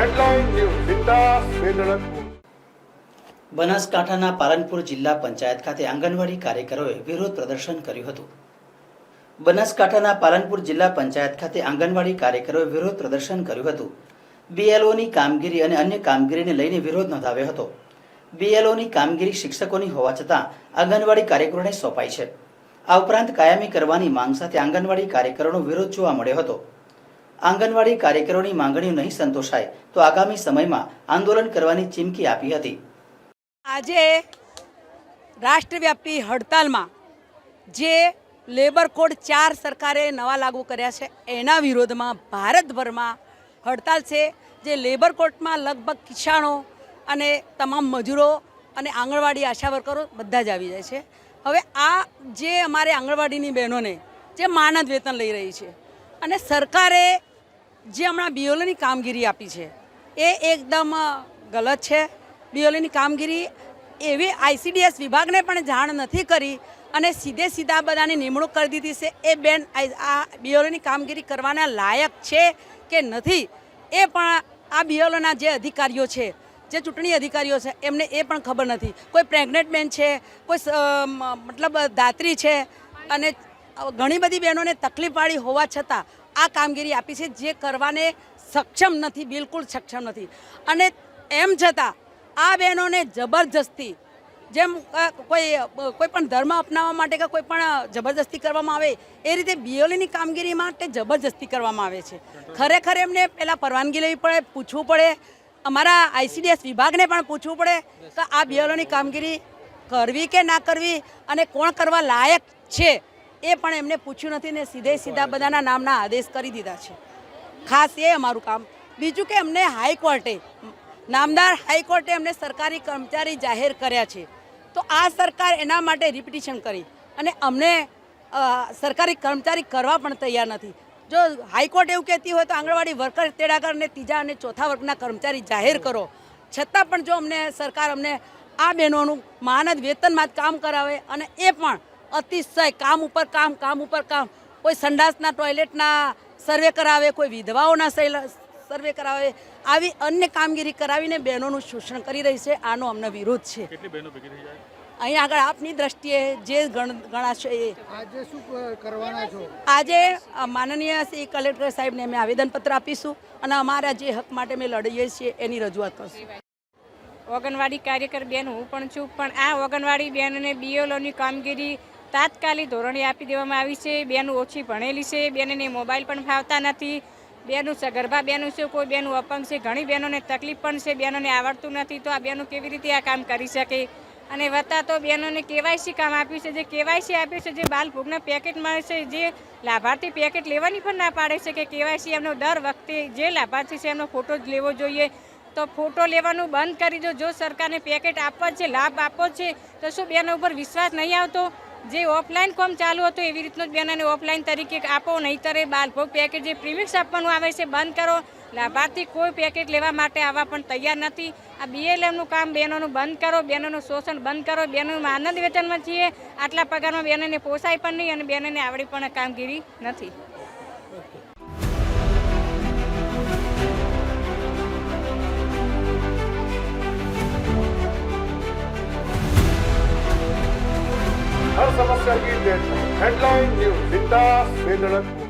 Headline news સીધા વેદળતપુર. બનાસકાંઠાના પાલનપુર જિલ્લા પંચાયત ખાતે આંગણવાડી કાર્યકરોએ વિરોધ પ્રદર્શન કર્યું હતું. બનાસકાંઠાના પાલનપુર જિલ્લા પંચાયત ખાતે આંગણવાડી કાર્યકરોએ વિરોધ પ્રદર્શન કર્યું હતું. બીએલઓની કામગીરી અને અન્ય કામગીરીને લઈને વિરોધ નોંધાવ્યો હતો. બીએલઓની કામગીરી શિક્ષકોની હોવા છતાં આંગણવાડી કાર્યકરોને સોંપાઈ છે. આ ઉપરાંત કાયમી કરવાની માંગ સાથે આંગણવાડી કાર્યકરોનો વિરોધ જોવા મળ્યો હતો. આંગણવાડી કાર્યકરોની માંગણીઓ નહીં સંતોષાય તો આગામી સમયમાં આંદોલન કરવાની ચીમકી આપી હતી. આજે રાષ્ટ્રવ્યાપી હડતાલમાં જે લેબર કોડ 4 સરકારે નવા લાગુ કર્યા છે એના વિરોધમાં ભારતભરમાં હડતાલ છે. જે લેબર કોડમાં લગભગ કિસાનો અને તમામ મજૂરો અને આંગણવાડી આશા વર્કરો બધા જ આવી જાય છે. હવે આ જે અમારે આંગણવાડીની બહેનોને જે માનદ વેતન લઈ રહી છે અને સરકારે જે હમણાં બીએલઓની કામગીરી આપી છે એ એકદમ ગલત છે. બીએલઓની કામગીરી એવી આઈસીડીએસ વિભાગને પણ જાણ નથી કરી અને સીધા બધાની નિમણૂક કરી દીધી છે. એ બેન આ બીએલઓની કામગીરી કરવાના લાયક છે કે નથી એ પણ આ બીએલઓના જે અધિકારીઓ છે, જે ચૂંટણી અધિકારીઓ છે એમને એ પણ ખબર નથી. કોઈ પ્રેગ્નેન્ટ બેન છે, કોઈ મતલબ દાત્રી છે અને ઘણી બધી બહેનોને તકલીફવાળી હોવા છતાં આ કામગીરી આપી છે જે કરવાને સક્ષમ નથી, બિલકુલ સક્ષમ નથી. અને એમ છતાં આ બહેનોને જબરજસ્તી જેમ કોઈ પણ ધર્મ અપનાવવા માટે કે કોઈ પણ જબરજસ્તી કરવામાં આવે એ રીતે બીએલઓની કામગીરી માટે જબરજસ્તી કરવામાં આવે છે. ખરેખર એમને પહેલાં પરવાનગી લેવી પડે, પૂછવું પડે. અમારા આઈસીડીએસ વિભાગને પણ પૂછવું પડે કે આ બીએલઓની કામગીરી કરવી કે ના કરવી અને કોણ કરવા લાયક છે એ પણ એમને પૂછ્યું નથી ને સીધા બધાના નામના આદેશ કરી દીધા છે. ખાસ એ અમારું કામ. બીજું કે અમને હાઈકોર્ટે નામદાર હાઈકોર્ટે અમને સરકારી કર્મચારી જાહેર કર્યા છે. તો આ સરકાર એના માટે રિપિટિશન કરી અને અમને સરકારી કર્મચારી કરવા પણ તૈયાર નથી. જો હાઈકોર્ટ એવું કહેતી હોય તો આંગણવાડી વર્કર, તેડાગર અને 3જા અને 4થા વર્ગના કર્મચારી જાહેર કરો. છતાં પણ જો અમને સરકાર અમને આ બહેનોનું માનદ વેતનમાં જ કામ કરાવે અને એ પણ અતિશય કામ ઉપર કામ, કોઈ સંડાસના ટોયલેટના સર્વે કરાવે, કોઈ વિધવાઓના સર્વે કરાવે, આવી અન્ય કામગીરી કરાવીને બહેનોનું શોષણ કરી રહી છે. આનો અમને વિરોધ છે. અહીં આગળ આપની દ્રષ્ટિએ જે ગણાશે એ. આજે શું કરવાના છો? આજે માનનીય શ્રી કલેક્ટર સાહેબને અમે આવેદનપત્ર આપીશું અને અમારા જે હક માટે અમે લડીએ છીએ એની રજૂઆત કરશું. આંગણવાડી કાર્યકર બેન હું પણ છું, પણ આ આંગણવાડી બેનને બીએલઓની કામગીરી તાત્કાલિક ધોરણે આપી દેવામાં આવી છે. બેનું ઓછી ભણેલી છે, બેનને મોબાઈલ પણ ફાવતા નથી, બેનું સગર્ભા બેનું છે, કોઈ બેનું અપંગ છે, ઘણી બહેનોને તકલીફ પણ છે, બહેનોને આવડતું નથી. તો આ બહેનો કેવી રીતે આ કામ કરી શકે? અને વત્તા તો બહેનોને કેવાયસી કામ આપ્યું છે. જે કેવાયસી આપ્યું છે, જે બાલ ભોગના પેકેટ મળે છે, જે લાભાર્થી પેકેટ લેવાની પણ ના પાડે છે કે કેવાયસી એમનો દર વખતે જે લાભાર્થી છે એમનો ફોટો જ લેવો જોઈએ. તો ફોટો લેવાનું બંધ કરી દો. જો સરકારને પેકેટ આપવા છે, લાભ આપવો છે, તો શું બેનો ઉપર વિશ્વાસ નહીં આવતો? જે ઓફલાઈન કામ ચાલુ હતું એવી રીતનું જ બેનોને ઓફલાઈન તરીકે આપો, નહીંતર બાલભોગ પેકેટ જે પ્રીમિક્સ આપવાનું આવે છે બંધ કરો. લાભાર્થી કોઈ પેકેટ લેવા માટે આવવા પણ તૈયાર નથી. આ બીએલએમનું કામ બહેનોનું બંધ કરો, બહેનોનું શોષણ બંધ કરો. બહેનોનું આનંદ વેતનમાં છીએ, આટલા પગારમાં બહેનોને પોસાય પણ નહીં અને બહેનોને આવડી પણ કામગીરી નથી. हर समस्या की डेट हेडलाइन न्यूज सीधा वेदड़तपुर.